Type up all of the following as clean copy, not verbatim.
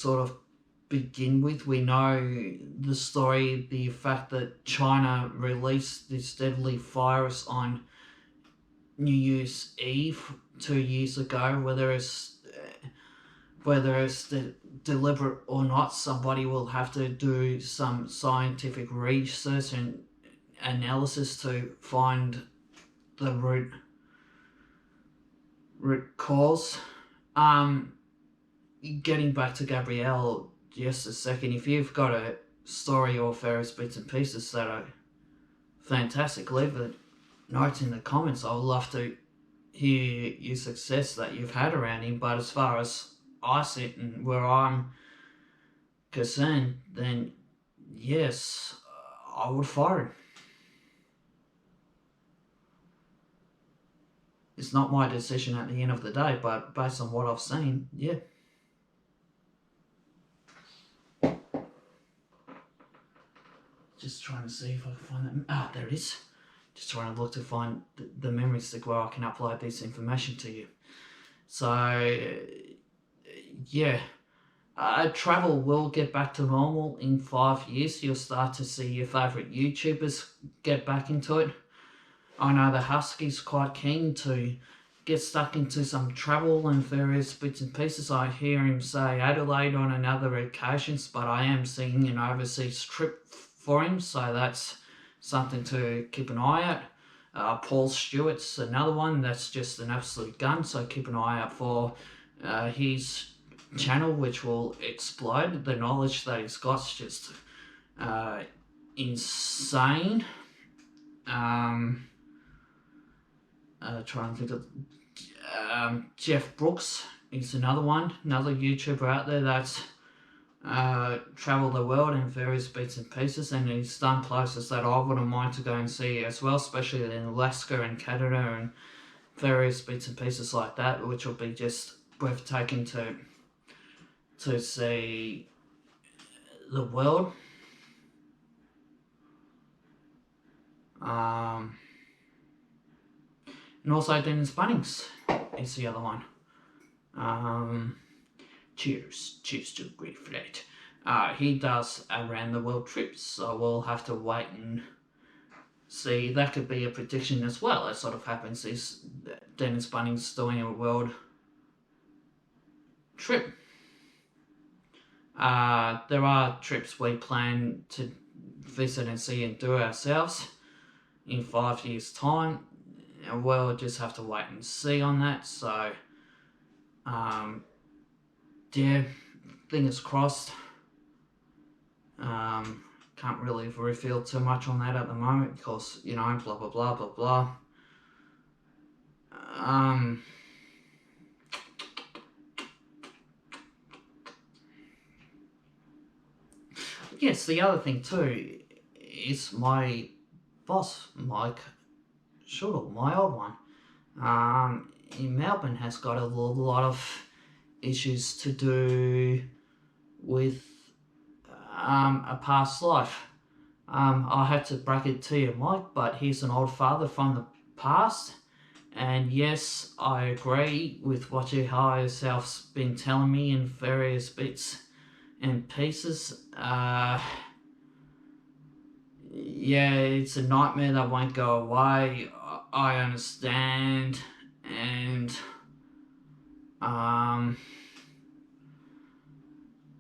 sort of begin with. We know the story, the fact that China released this deadly virus on New Year's Eve 2 years ago. Whether it's deliberate or not, somebody will have to do some scientific research and analysis to find the root cause. Getting back to Gabrielle just a second, if you've got a story or various bits and pieces that are fantastic, leave a note in the comments. I would love to hear your success that you've had around him. But as far as I sit and where I'm concerned, then yes, I would fire him. It's not my decision at the end of the day, but based on what I've seen, yeah. Just trying to see if I can find that. Ah, there it is. Just trying to look to find the memory stick where I can upload this information to you. So, yeah. Travel will get back to normal in 5 years. You'll start to see your favourite YouTubers get back into it. I know the Husky's quite keen to get stuck into some travel and various bits and pieces. I hear him say Adelaide on another occasions, but I am seeing an overseas trip for him, so that's something to keep an eye out. Paul Stewart's another one that's just an absolute gun, so keep an eye out for his channel, which will explode. The knowledge that he's got is just insane. Trying to think of Jeff Brooks is another one, another YouTuber out there that's traveled the world in various bits and pieces, and he's done places that I wouldn't mind to go and see as well, especially in Alaska and Canada and various bits and pieces like that, which will be just breathtaking to see the world. And also Dennis Bunnings is the other one. Cheers to Great Flight. He does around the world trips, so we'll have to wait and see. That could be a prediction as well. It sort of happens is Dennis Bunnings doing a world trip. There are trips we plan to visit and see and do ourselves in 5 years' time. We'll just have to wait and see on that. So, yeah, fingers crossed. Can't really reveal too much on that at the moment because, you know, blah, blah, blah, blah, blah. Yes, the other thing too is my boss, Mike Shuttle, my old one, in Melbourne has got a lot of issues to do with a past life. I had to break it to you, Mike, but he's an old father from the past, and yes, I agree with what your higher self's been telling me in various bits and pieces. Yeah, it's a nightmare that won't go away. I understand, and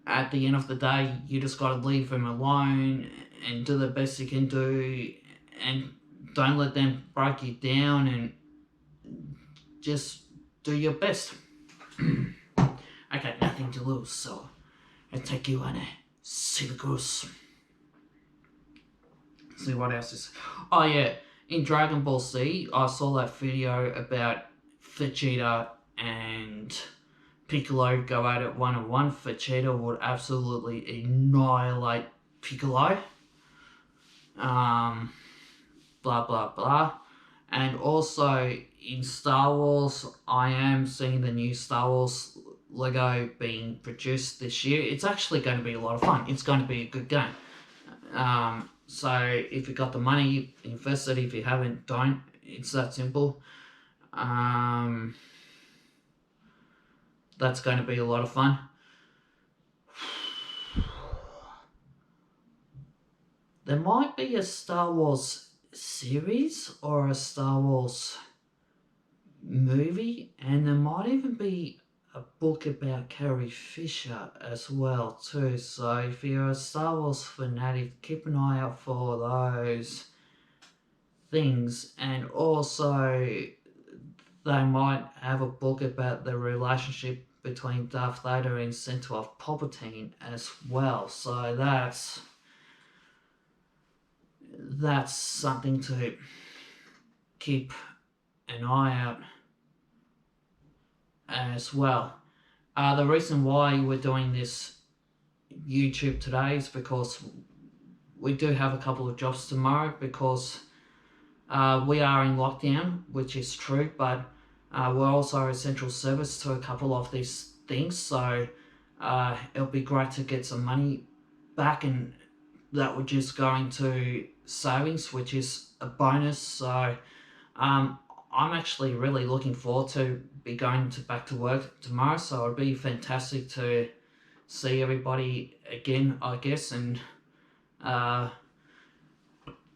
at the end of the day, you just gotta leave them alone and do the best you can do, and don't let them break you down, and just do your best. I got nothing to lose, so I take you on a silly goose. See what else is. Oh yeah, in Dragon Ball Z, I saw that video about Vegeta and Piccolo go at it 1-on-1. Vegeta would absolutely annihilate Piccolo. Blah blah blah. And also in Star Wars, I am seeing the new Star Wars Lego being produced this year. It's actually going to be a lot of fun. It's going to be a good game. So if you got the money, invest it. If you haven't, don't. It's that simple. That's going to be a lot of fun. there might be a Star Wars series or a Star Wars movie, and there might even be a book about Carrie Fisher as well too. So if you're a Star Wars fanatic, keep an eye out for those things. And also they might have a book about the relationship between Darth Vader and Centaur Palpatine as well. So that's something to keep an eye out as well. The reason why we're doing this YouTube today is because we do have a couple of jobs tomorrow, because we are in lockdown, which is true, but we're also essential service to a couple of these things, so it'll be great to get some money back, and that would just go into savings, which is a bonus. So I'm actually really looking forward to be going back to work tomorrow, so it'd be fantastic to see everybody again, I guess, and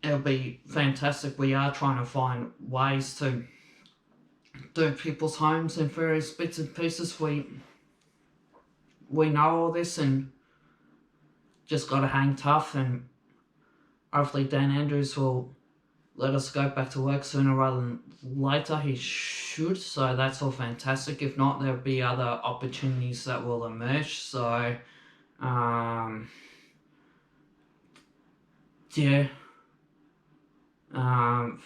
it'll be fantastic. We are trying to find ways to do people's homes and various bits and pieces. We know all this, and just got to hang tough, and hopefully Dan Andrews will let us go back to work sooner rather than later. He should, so that's all fantastic. If not, there'll be other opportunities that will emerge. So yeah,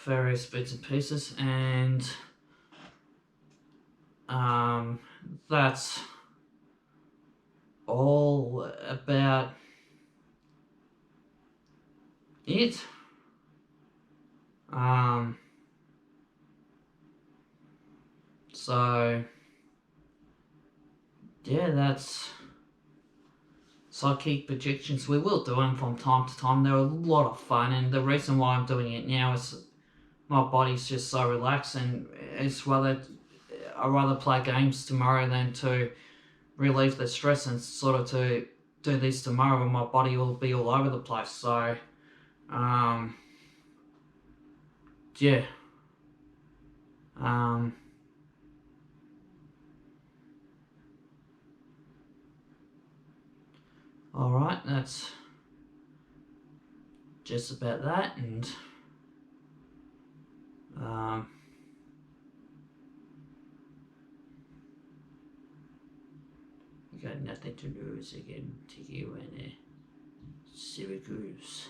various bits and pieces, and that's all about it. So yeah, that's psychic projections. We will do them from time to time. They're a lot of fun, and the reason why I'm doing it now is my body's just so relaxed, and I'd rather play games tomorrow than to relieve the stress, and sort of to do this tomorrow when my body will be all over the place. So yeah, all right, that's just about that, and you got nothing to lose again to you and Syracuse.